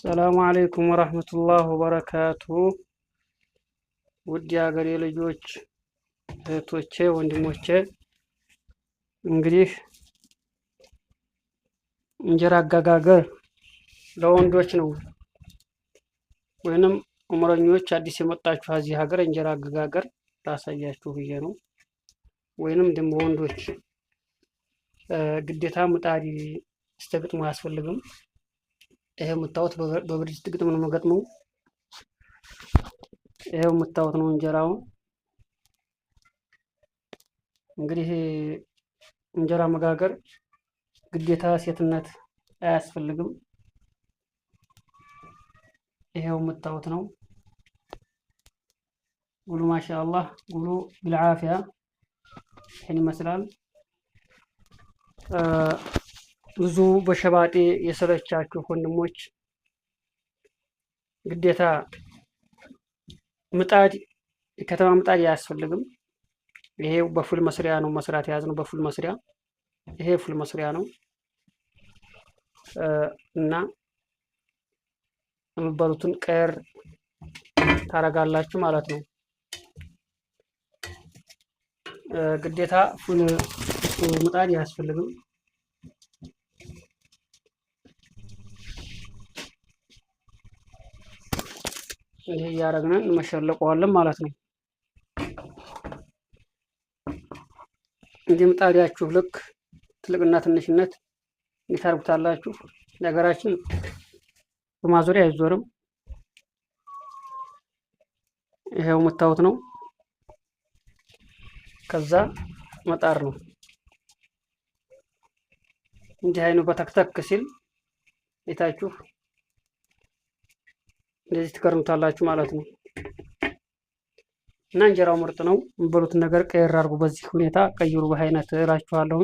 ሰላሙ አለይኩም ወራህመቱላህ ወበረካቱ። ውድ የሀገሬ ልጆች እህቶቼ፣ ወንድሞቼ እንግዲህ እንጀራ አጋጋገር ለወንዶች ነው ወይንም ኡምረኞች አዲስ የመጣችሁ እዚህ ሀገር እንጀራ አጋጋገር ላሳያችሁ ብዬ ነው። ወይንም ደግሞ ወንዶች ግዴታ ምጣድ ስተግጥሙ አያስፈልግም። ይሄ የምታዩት በብረት ግጥም ነው የምገጥመው። ይሄው የምታዩት ነው እንጀራውን። እንግዲህ እንጀራ መጋገር ግዴታ ሴትነት አያስፈልግም። ይሄው የምታዩት ነው። ጉሉ ማሻአላህ ጉሉ ቢልዓፊያ ይሄን ይመስላል። ብዙ በሸባጤ የሰለቻችሁ ወንድሞች ግዴታ ምጣድ የከተማ ምጣድ አያስፈልግም። ይሄ በፉል መስሪያ ነው መስራት የያዝነው በፉል መስሪያ። ይሄ ፉል መስሪያ ነው እና የምትበሉትን ቀር ታረጋላችሁ ማለት ነው። ግዴታ ፉል ምጣድ አያስፈልግም። ይሄ እያደረግን እንመሸለቀዋለን ማለት ነው። እንዲህ ምጣዳችሁ ልክ ትልቅና ትንሽነት እንዲታርጉታላችሁ። ነገራችን በማዞሪያ አይዞርም። ይሄው የምታዩት ነው። ከዛ መጣር ነው። እንዲህ አይኑ በተክተክ ሲል አይታችሁ እንደዚህ ትከርሙታላችሁ ማለት ነው። እና እንጀራው ምርጥ ነው። የምበሉትን ነገር ቀየር አድርጉ። በዚህ ሁኔታ ቀይሩ በአይነት እላችኋለሁ።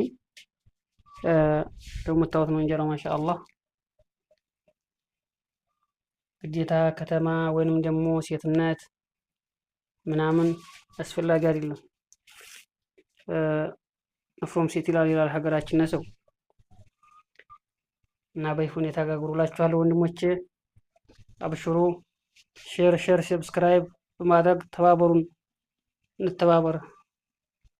የምታዩት ነው እንጀራው ማሻአላህ። ግዴታ ከተማ ወይንም ደግሞ ሴትነት ምናምን አስፈላጊ አይደለም። ፍሮም ሴት ይላል ሀገራችን ሰው። እና በዚህ ሁኔታ ጋግሩ እላችኋለሁ ወንድሞቼ። አብሽሩ። ሼር ሰብስክራይብ በማድረግ ተባበሩን፣ እንተባበር።